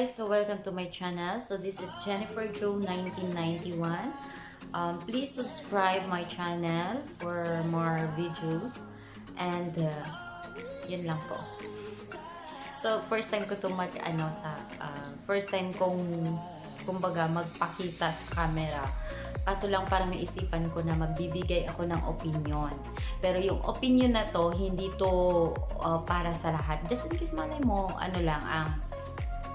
guys, so welcome to my channel. So this is Jennifer Joe 1991. Please subscribe my channel for more videos and yun lang po. So first time ko to first time kong kumbaga magpakita sa camera. Kaso lang parang naisipan ko na magbibigay ako ng opinion. Pero yung opinion na to, hindi to para sa lahat. Just in case malay mo,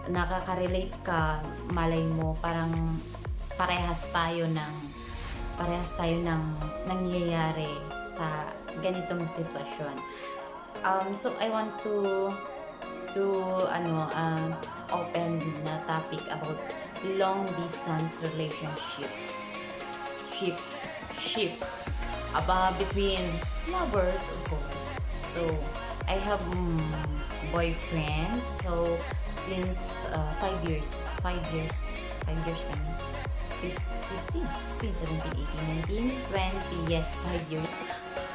nakaka-relate ka, malay mo, parang parehas tayo ng nangyayari sa ganitong sitwasyon. So I want to open na topic about long distance relationships. Ship between lovers, of course. So I have boyfriend. So since 5 years kami. 15, 16, 17, 18, 19, 20, yes, 5 years.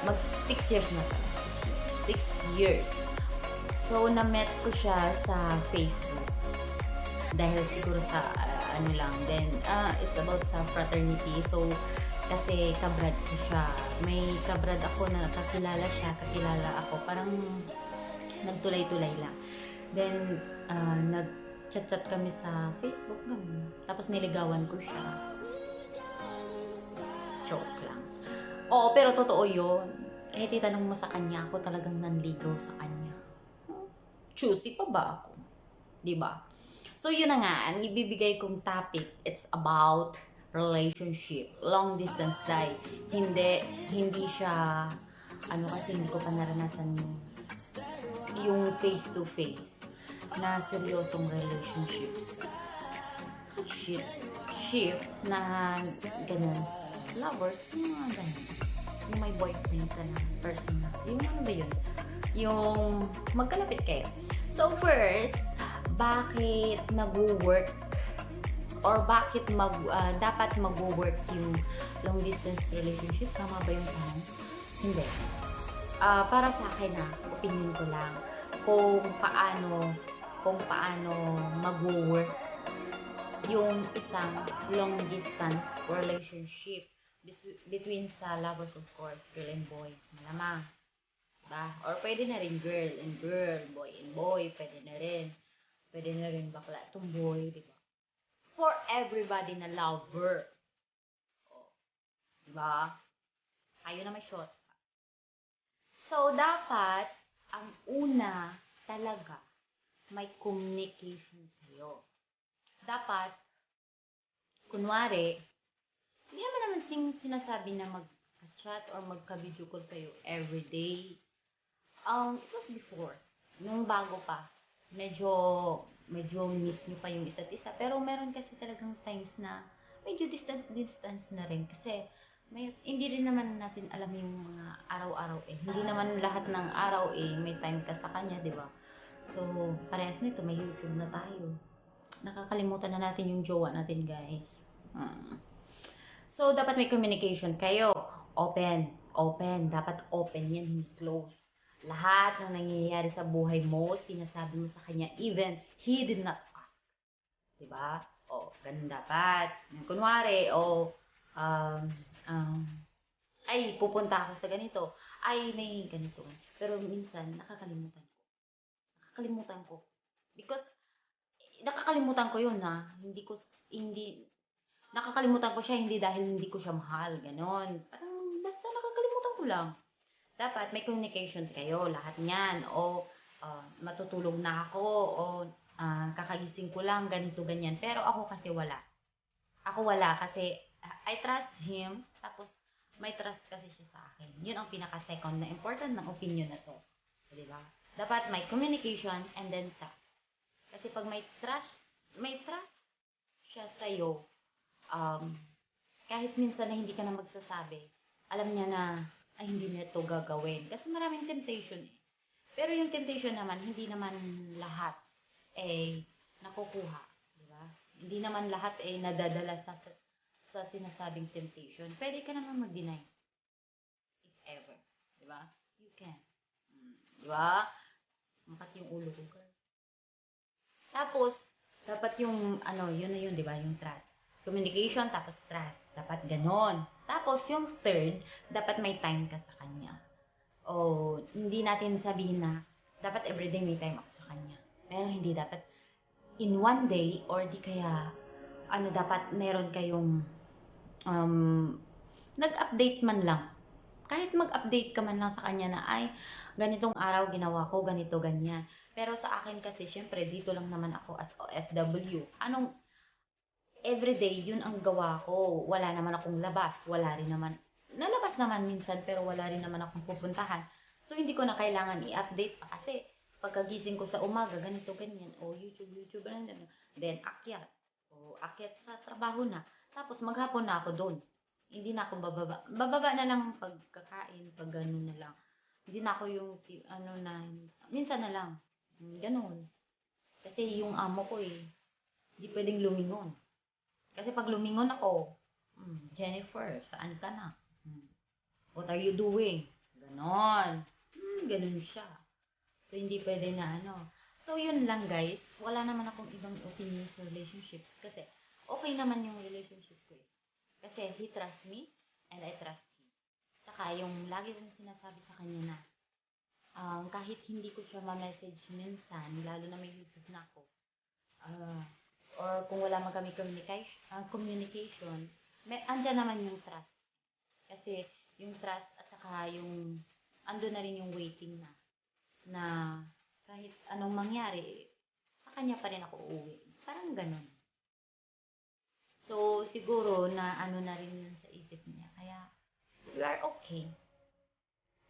Mag 6 years na pala. 6 years. So, na-met ko siya sa Facebook. Dahil siguro sa Then, it's about sa fraternity. So, kasi kabrad ko siya. May kabrad ako na kakilala siya, kakilala ako. Parang nagtulay-tulay lang. Then, nag-chat-chat kami sa Facebook. Tapos niligawan ko siya. Joke lang. Oo, pero totoo yun. Kahit itanong mo sa kanya, ako talagang nanligaw sa kanya. Choosy pa ba ako? Diba? So, yun na nga. Ang ibibigay kong topic, it's about relationship. Long distance dahil hindi siya, kasi hindi ko pa naranasan yung face-to-face na seryosong relationships. Ship na ganun. Lovers, yung mga ganun. Yung may boyfriend ka na personal. Yung ano ba yun? Yung magkalapit kayo. So first, bakit nag-work or bakit dapat mag-work yung long distance relationship? Tama ba yung tanong? Hindi. Para sa akin opinion ko lang kung paano mag-work yung isang long distance relationship between sa lovers, of course, girl and boy. Malamang. Diba? Or pwede na rin girl and girl, boy and boy, pwede na rin. Pwede na rin bakla tomboy, di ba? For everybody na lover. O, di ba? Tayo na may shot. So, dapat, ang una talaga, may communication kayo. Dapat, kunwari, hindi naman yung sinasabi na mag-chat or magka-video call kayo everyday. It was before, nung bago pa, medyo miss nyo pa yung isa't isa. Pero meron kasi talagang times na medyo distance na rin. Kasi hindi rin naman natin alam yung mga araw-araw eh. Hindi naman lahat ng araw eh may time ka sa kanya, di ba? So, parehas nito, may YouTube na tayo. Nakakalimutan na natin yung jowa natin, guys. So, dapat may communication kayo. Open. Dapat open yan, hindi close. Lahat ng nangyayari sa buhay mo, sinasabi mo sa kanya, even he did not ask. Diba? Ganun dapat. Kunwari, ay, pupunta ako sa ganito. Ay, may ganito. Pero minsan, nakakalimutan ko. Because, nakakalimutan ko yun nakakalimutan ko siya hindi dahil hindi ko siya mahal. Ganon. Parang, basta nakakalimutan ko lang. Dapat may communication kayo, lahat niyan. O matutulog na ako, o kakagising ko lang, ganito, ganyan. Pero ako kasi wala. Ako wala kasi I trust him, tapos may trust kasi siya sa akin. Yun ang pinaka-second na important ng opinion na to. Diba? Dapat may communication and then trust. Kasi pag may trust siya sa'yo, kahit minsan na hindi ka na magsasabi, alam niya na, ay hindi niya ito gagawin. Kasi maraming temptation eh. Pero yung temptation naman, hindi naman lahat nakukuha. Diba? Hindi naman lahat nadadala sa sinasabing temptation. Pwede ka naman mag-deny. If ever. Diba? You can. Diba? Makat yung ulo ko, girl. Tapos, Dapat yung, ano, yun na yun, di ba? Yung trust. Communication, tapos trust. Dapat ganon. Tapos yung third, dapat may time ka sa kanya. O, hindi natin sabihin na, dapat everyday may time ako sa kanya. Pero hindi dapat in one day, or di kaya, ano, dapat meron kayong, um, nag-update man lang. Kahit mag-update ka man lang sa kanya na, ay, ganitong araw ginawa ko, ganito, ganyan. Pero sa akin kasi, syempre, dito lang naman ako as OFW. Anong, everyday, yun ang gawa ko. Wala naman akong labas. Wala rin naman, nalabas naman minsan, pero wala rin naman akong pupuntahan. So, hindi ko na kailangan i-update pa kasi, pagkagising ko sa umaga, ganito, ganyan. O, YouTube, ano, ano. Then, akyat. O, akyat sa trabaho na. Tapos, maghapon na ako doon. Hindi na ako bababa. Bababa na lang pagkakain, pag gano'n na lang. Hindi na ako yung, ano na, minsan na lang. Ganun. Kasi yung amo ko eh, hindi pwedeng lumingon. Kasi pag lumingon ako, Jennifer, saan ka na? Hmm, what are you doing? Ganon. Ganon siya. So, hindi pwede na ano. So, yun lang guys. Wala naman akong ibang opinion sa relationships. Kasi, okay naman yung relationship ko eh. Kasi, he trusts me and I trust him. Tsaka, yung lagi kong sinasabi sa kanya na, kahit hindi ko siya ma-message minsan, lalo na may YouTube na ako, ah, or kung wala man kami communication, may, andyan naman yung trust. Kasi yung trust at saka yung, ando na rin yung waiting na kahit anong mangyari, sa kanya pa rin ako uuwi. Parang ganun. So, siguro na ano na rin yun sa isip niya. Kaya, we are okay.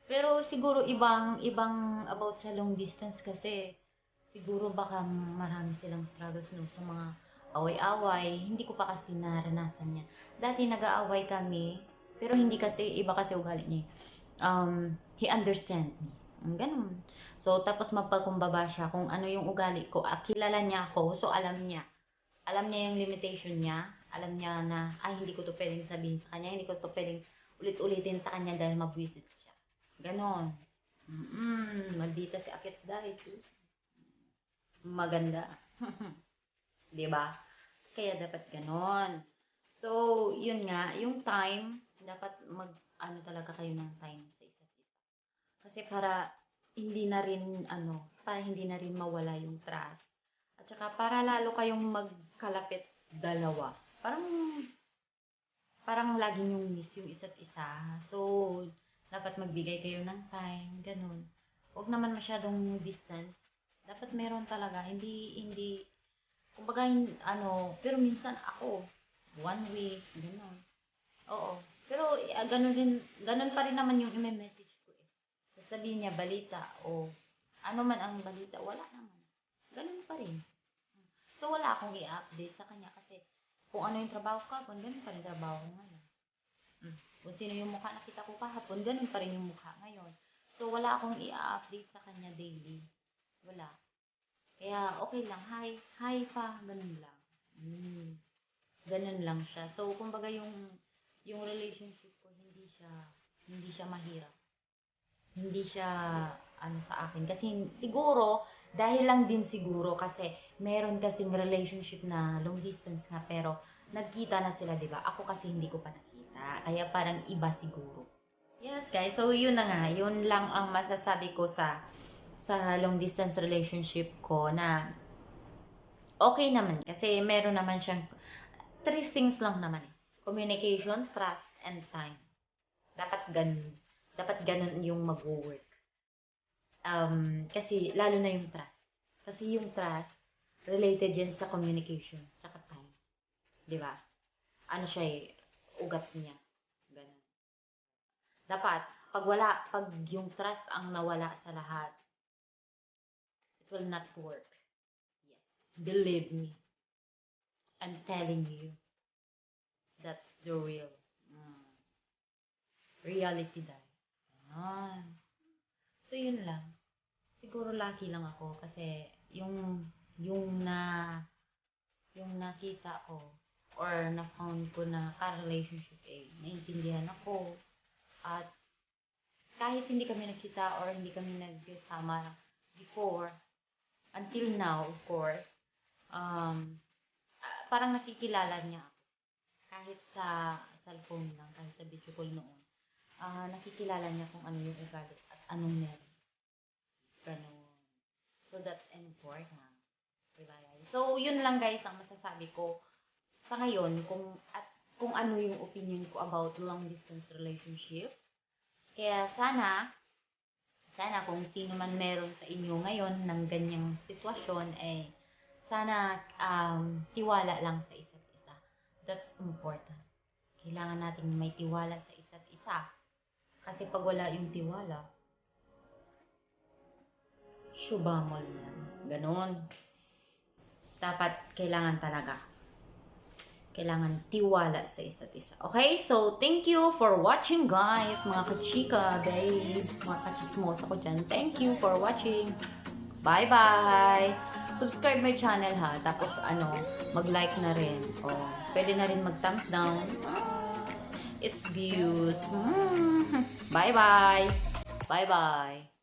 Pero siguro ibang about sa long distance kasi siguro baka marami silang struggles no sa mga away-away. Hindi ko pa kasi naranasan niya. Dati nag-aaway kami, pero hindi kasi, iba kasi ugali niya. He understand me. Ganun. So, tapos mapagkumbaba siya kung ano yung ugali ko. Kilala niya ako, so alam niya. Alam niya yung limitation niya. Alam niya na, ay, hindi ko to pwedeng sabihin sa kanya. Hindi ko to pwedeng ulit-ulitin sa kanya dahil mabwisit siya. Ganon. Maldita si Akits dahil choose. Maganda. 'Di ba? Kaya dapat ganon. So, yun nga, yung time, dapat ano talaga kayo ng time sa isa't isa. Kasi para hindi na rin, para hindi na rin mawala yung trust. At saka para lalo kayong magkalapit dalawa. Parang, parang lagi yung miss yung isa't isa. So, dapat magbigay kayo ng time, ganun. Huwag naman masyadong distance. Dapat meron talaga, hindi, kumbaga, pero minsan ako, 1 week, ganun. Oo. Pero, ganun pa rin naman yung i-message ko eh. Sasabihin niya, balita, o ano man ang balita, wala naman. Ganun pa rin. So, wala akong i-update sa kanya kasi kung ano yung trabaho ko, kung ganun pa rin trabaho ko ngayon. Kung sino yung mukha nakita ko kahapon, ganun pa rin yung mukha ngayon. So, wala akong i-update sa kanya daily. Wala. Kaya, okay lang. Hi, hi pa. Ganun lang. Ganun lang siya. So, kumbaga yung relationship ko, hindi siya mahirap. Hindi siya, ano sa akin. Kasi, siguro, dahil lang din siguro, kasi, meron kasing relationship na long distance nga, pero, nagkita na sila, di ba? Ako kasi hindi ko pa nakita. Kaya parang iba siguro. Yes, guys. So, yun na nga. Yun lang ang masasabi ko sa long distance relationship ko na okay naman. Kasi meron naman siyang three things lang naman eh. Communication, trust, and time. Dapat ganun. Dapat ganun yung mag-work. Kasi lalo na yung trust. Kasi yung trust, related yan sa communication, tsaka time. Di ba? Ano siya eh, ugat niya. Ganun. Dapat, pag yung trust ang nawala sa lahat, it will not work. Yes. Believe me. I'm telling you. That's the real reality dahil. Ayan. So, yun lang. Siguro lucky lang ako kasi yung na yung nakita ko or na-found ko na ka-relationship eh, naintindihan ako. At kahit hindi kami nagkita or hindi kami nagsama before, until now, of course, parang nakikilala niya ako. Kahit sa cellphone lang, kahit sa video call noon. Nakikilala niya kung ano yung ugali at anong meron. Ganun. So, that's important. Diba, guys? So, yun lang guys ang masasabi ko sa ngayon kung ano yung opinion ko about long distance relationship. Kaya sana kung sino man meron sa inyo ngayon ng ganyang sitwasyon, sana tiwala lang sa isa't isa. That's important. Kailangan nating may tiwala sa isa't isa. Kasi pag wala yung tiwala, syubamol yan. Ganon. Dapat kailangan tiwala sa isa't isa. Okay? So, thank you for watching, guys. Mga kachika, babes, mga kachismosa ko dyan. Thank you for watching. Bye-bye! Subscribe my channel, ha. Tapos, mag-like na rin. Pwede na rin mag-thumbs down. It's views. Bye-bye! Bye-bye!